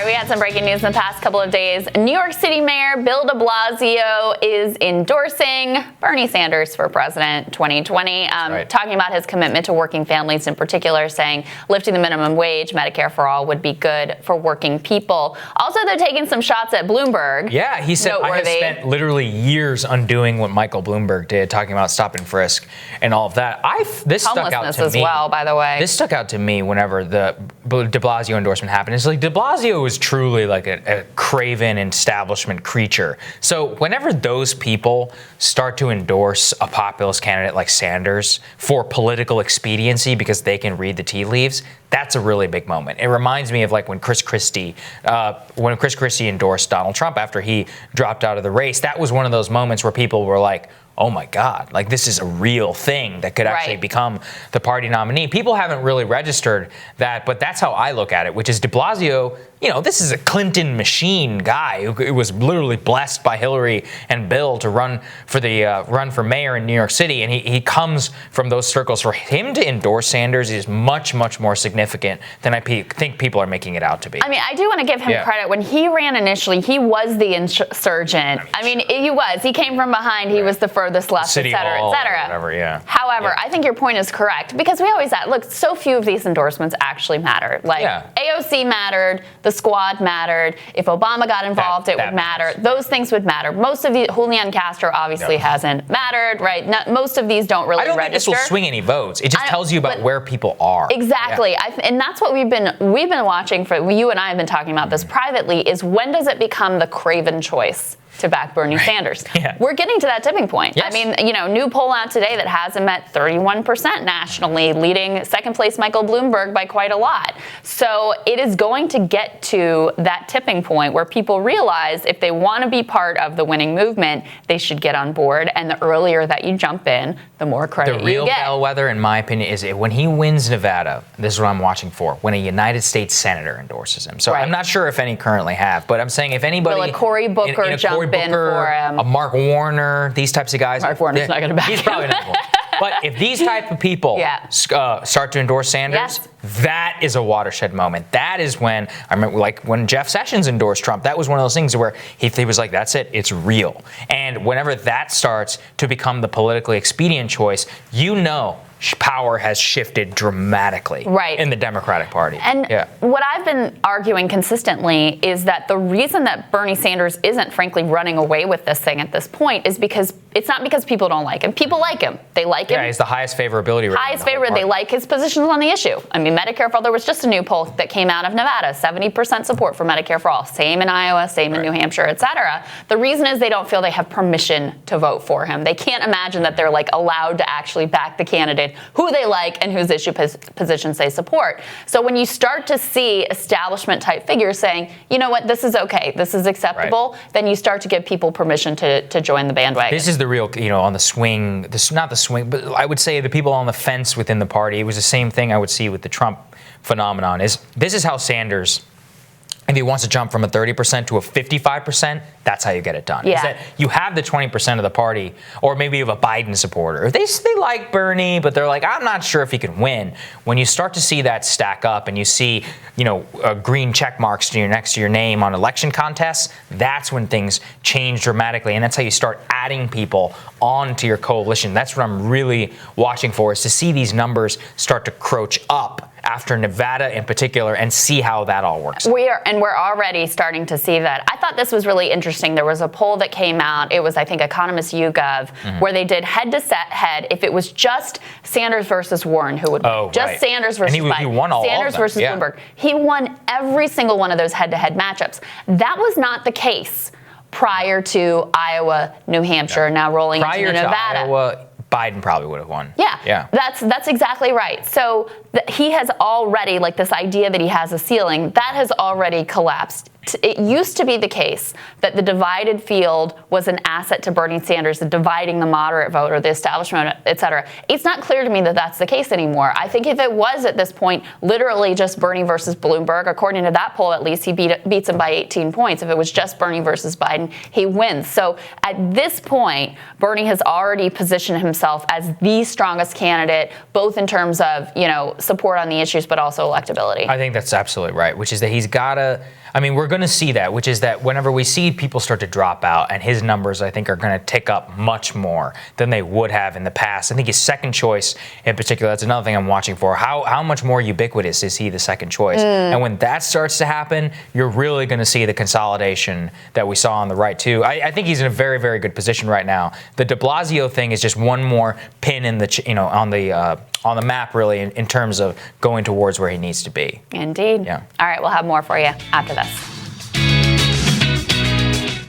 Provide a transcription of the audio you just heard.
right, we had some breaking news in the past couple of days. New York City Mayor Bill de Blasio is endorsing Bernie Sanders for president 2020, talking about his commitment to working families in particular, saying lifting the minimum wage, Medicare for all would be good for working people. Also, they're taking some shots at Bloomberg. Yeah, he said, I have spent literally years undoing what Michael Bloomberg did, talking about stop and frisk and all of that. This stuck out to me. As well, by the way. This stuck out to me whenever the de Blasio endorsement happened. It's like de Blasio is truly like a craven establishment creature. So whenever those people start to endorse a populist candidate like Sanders for political expediency because they can read the tea leaves, that's a really big moment. It reminds me of like when Chris Christie endorsed Donald Trump after he dropped out of the race. That was one of those moments where people were like, oh my God, like this is a real thing that could actually become the party nominee. People haven't really registered that, but that's how I look at it, which is de Blasio, this is a Clinton machine guy who was literally blessed by Hillary and Bill to run for mayor in New York City. And he comes from those circles. For him to endorse Sanders is much, much more significant than I think people are making it out to be. I mean, I do want to give him credit. When he ran initially, he was the insurgent. I mean, he was. He came from behind. He was the furthest left, et cetera, et cetera. However, I think your point is correct because we always look, so few of these endorsements actually matter. Like AOC mattered, the squad mattered. If Obama got involved, it would matter. Those things would matter. Most of Julian Castro obviously hasn't mattered, right? Most of these don't really register. I don't think this will swing any votes. It just tells you about where people are. Exactly. And that's what we've been watching for. You and I have been talking about this privately, is when does it become the craven choice to back Bernie Sanders? We're getting to that tipping point. I mean, new poll out today that has him at 31% nationally, leading second place Michael Bloomberg by quite a lot. So it is going to get to that tipping point where people realize if they want to be part of the winning movement, they should get on board. And the earlier that you jump in, the more credit you get. The real bellwether, in my opinion, is when he wins Nevada. This is what I'm watching for. When a United States senator endorses him. So I'm not sure if any currently have, but I'm saying if anybody, will a Cory Booker jump in for him? A Mark Warner, these types of guys. Mark Warner's not going to back him. He's probably not going to. But if these type of people start to endorse Sanders, that is a watershed moment. That is when, I remember like when Jeff Sessions endorsed Trump, that was one of those things where he was like, that's it, it's real. And whenever that starts to become the politically expedient choice, power has shifted dramatically in the Democratic Party. And what I've been arguing consistently is that the reason that Bernie Sanders isn't frankly running away with this thing at this point is because it's not because people don't like him. People like him. They like him. Yeah, he's the highest favorability rating. Highest favorite. They like his positions on the issue. I mean, Medicare for all, there was just a new poll that came out of Nevada, 70% support for Medicare for all. Same in Iowa, same in New Hampshire, et cetera. The reason is they don't feel they have permission to vote for him. They can't imagine that they're allowed to actually back the candidate who they like and whose issue positions they support. So when you start to see establishment type figures saying, you know what, this is okay, this is acceptable, then you start to give people permission to join the bandwagon. This is the real, on the swing, not the swing, but I would say the people on the fence within the party. It was the same thing I would see with the Trump phenomenon. This is how Sanders, if he wants to jump from a 30% to a 55%, that's how you get it done. Is that you have the 20% of the party, or maybe you have a Biden supporter. They like Bernie, but they're like, I'm not sure if he can win. When you start to see that stack up and you see, green check marks next to your name on election contests, that's when things change dramatically. And that's how you start adding people onto your coalition. That's what I'm really watching for, is to see these numbers start to crouch up after Nevada in particular and see how that all works. We're already starting to see that. I thought this was really interesting. There was a poll that came out. It was, I think, Economist YouGov, where they did head-to-head. If it was just Sanders versus Warren, who would win? Just Sanders versus Biden. He won all Sanders of them. versus Bloomberg. He won every single one of those head-to-head matchups. That was not the case prior to Iowa, New Hampshire, now rolling into Nevada. Prior to Iowa, Biden probably would have won. Yeah. That's exactly right. So he has already, this idea that he has a ceiling, that has already collapsed. it used to be the case that the divided field was an asset to Bernie Sanders, dividing the moderate vote or the establishment, et cetera. It's not clear to me that that's the case anymore. I think if it was at this point literally just Bernie versus Bloomberg, according to that poll at least, he beats him by 18 points. If it was just Bernie versus Biden, he wins. So at this point, Bernie has already positioned himself as the strongest candidate, both in terms of, support on the issues, but also electability. I think that's absolutely right, which is that he's got to, we're going to see that, which is that whenever we see people start to drop out, and his numbers, I think, are going to tick up much more than they would have in the past. I think his second choice in particular, that's another thing I'm watching for. How much more ubiquitous is he the second choice? And when that starts to happen, you're really going to see the consolidation that we saw on the right, too. I think he's in a very, very good position right now. The de Blasio thing is just one more pin in the, on the map, really, in terms of going towards where he needs to be. Indeed. Yeah. All right, we'll have more for you after this.